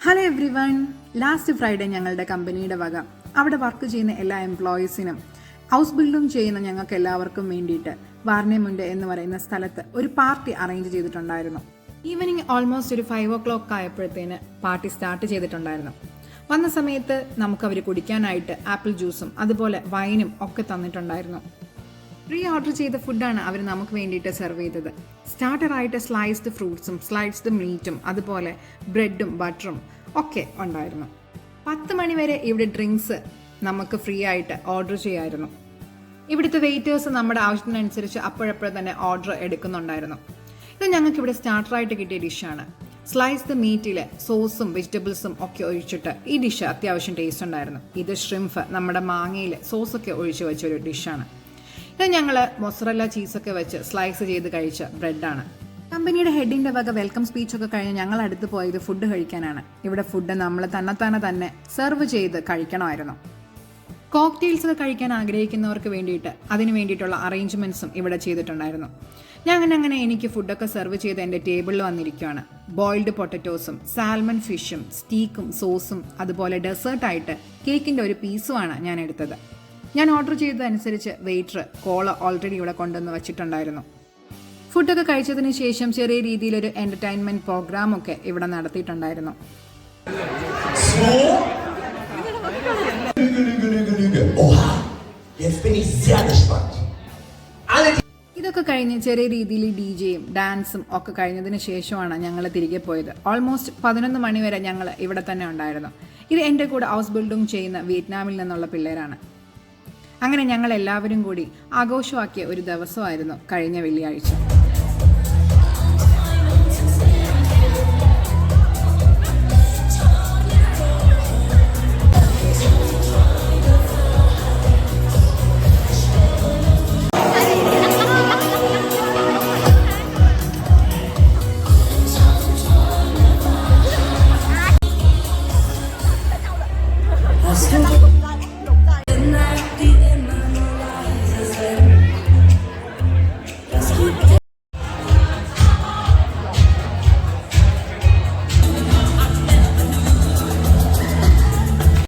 Hello every one. Last Friday ഞങ്ങളുടെ കമ്പനിയുടെ വക അവിടെ വർക്ക് ചെയ്യുന്ന എല്ലാ എംപ്ലോയീസിനും ഹൗസ് ബിൽഡിംഗ് ചെയ്യുന്ന ഞങ്ങൾക്ക് എല്ലാവർക്കും വേണ്ടിയിട്ട് വാർണിയമുണ്ട് എന്ന് പറയുന്ന സ്ഥലത്ത് ഒരു പാർട്ടി അറേഞ്ച് ചെയ്തിട്ടുണ്ടായിരുന്നു. ഈവനിങ് ഓൾമോസ്റ്റ് ഒരു 5 o'clock ആയപ്പോഴത്തേന് പാർട്ടി സ്റ്റാർട്ട് ചെയ്തിട്ടുണ്ടായിരുന്നു. വന്ന സമയത്ത് നമുക്ക് അവർ കുടിക്കാനായിട്ട് ആപ്പിൾ ജ്യൂസും അതുപോലെ വൈനും ഒക്കെ തന്നിട്ടുണ്ടായിരുന്നു. പ്രീ ഓർഡർ ചെയ്ത ഫുഡാണ് അവർ നമുക്ക് വേണ്ടിയിട്ട് സെർവ് ചെയ്തത്. സ്റ്റാർട്ടറായിട്ട് സ്ലൈസ്ഡ് ഫ്രൂട്ട്സും സ്ലൈസ്ഡ് മീറ്റും അതുപോലെ ബ്രെഡും ബട്ടറും ഒക്കെ ഉണ്ടായിരുന്നു. 10 മണി വരെ ഇവിടെ ഡ്രിങ്ക്സ് നമുക്ക് ഫ്രീ ആയിട്ട് ഓർഡർ ചെയ്യായിരുന്നു. ഇവിടുത്തെ വെയിറ്റേഴ്സ് നമ്മുടെ ആവശ്യത്തിനനുസരിച്ച് അപ്പോഴപ്പോഴും തന്നെ ഓർഡർ എടുക്കുന്നുണ്ടായിരുന്നു. ഇത് ഞങ്ങൾക്ക് ഇവിടെ സ്റ്റാർട്ടറായിട്ട് കിട്ടിയ ഡിഷാണ്. സ്ലൈസ്ഡ് മീറ്റിൽ സോസും വെജിറ്റബിൾസും ഒക്കെ ഒഴിച്ചിട്ട് ഈ ഡിഷ് അത്യാവശ്യം ടേസ്റ്റ് ഉണ്ടായിരുന്നു. ഇത് ഷ്രിംഫ് നമ്മുടെ മാങ്ങയിൽ സോസൊക്കെ ഒഴിച്ച് വെച്ചൊരു ഡിഷാണ്. ഇത് ഞങ്ങൾ മൊസറല്ല ചീസൊക്കെ വെച്ച് സ്ലൈസ് ചെയ്ത് കഴിച്ച ബ്രെഡാണ്. കമ്പനിയുടെ ഹെഡിന്റെ വക വെൽക്കം സ്പീച്ചൊക്കെ കഴിഞ്ഞ് ഞങ്ങൾ അടുത്ത് പോയത് ഫുഡ് കഴിക്കാനാണ്. ഇവിടെ ഫുഡ് നമ്മൾ തന്നെ സെർവ് ചെയ്ത് കഴിക്കണമായിരുന്നു. കോക്ടെയിൽസ് ഒക്കെ കഴിക്കാൻ ആഗ്രഹിക്കുന്നവർക്ക് വേണ്ടിയിട്ട് അതിന് വേണ്ടിയിട്ടുള്ള അറേഞ്ച്മെന്റ്സും ഇവിടെ ചെയ്തിട്ടുണ്ടായിരുന്നു. അങ്ങനെ എനിക്ക് ഫുഡൊക്കെ സെർവ് ചെയ്ത് എൻ്റെ ടേബിളിൽ വന്നിരിക്കുകയാണ്. ബോയിൽഡ് പൊട്ടറ്റോസും സാൽമൺ ഫിഷും സ്റ്റീക്കും സോസും അതുപോലെ ഡെസേർട്ടായിട്ട് കേക്കിൻ്റെ ഒരു പീസുമാണ് ഞാൻ എടുത്തത്. ഞാൻ ഓർഡർ ചെയ്തതനുസരിച്ച് വെയിറ്റർ കോള ഓൾറെഡി ഇവിടെ കൊണ്ടുവന്ന് വെച്ചിട്ടുണ്ടായിരുന്നു. ഫുഡൊക്കെ കഴിച്ചതിന് ശേഷം ചെറിയ രീതിയിലൊരു എൻ്റർടൈൻമെൻറ്റ് പ്രോഗ്രാമൊക്കെ ഇവിടെ നടത്തിയിട്ടുണ്ടായിരുന്നു. ഇതൊക്കെ കഴിഞ്ഞ് ചെറിയ രീതിയിൽ DJയും ഡാൻസും ഒക്കെ കഴിഞ്ഞതിന് ശേഷമാണ് ഞങ്ങൾ തിരികെ പോയത്. ഓൾമോസ്റ്റ് 11 മണി വരെ ഞങ്ങൾ ഇവിടെ തന്നെ ഉണ്ടായിരുന്നു. ഇത് എൻ്റെ കൂടെ ഹൗസ് ബിൽഡിംഗ് ചെയ്യുന്ന വിയറ്റ്നാമിൽ നിന്നുള്ള പിള്ളേരാണ്. അങ്ങനെ ഞങ്ങൾ എല്ലാവരും കൂടി ആഘോഷമാക്കിയ ഒരു ദിവസമായിരുന്നു കഴിഞ്ഞ വെള്ളിയാഴ്ച.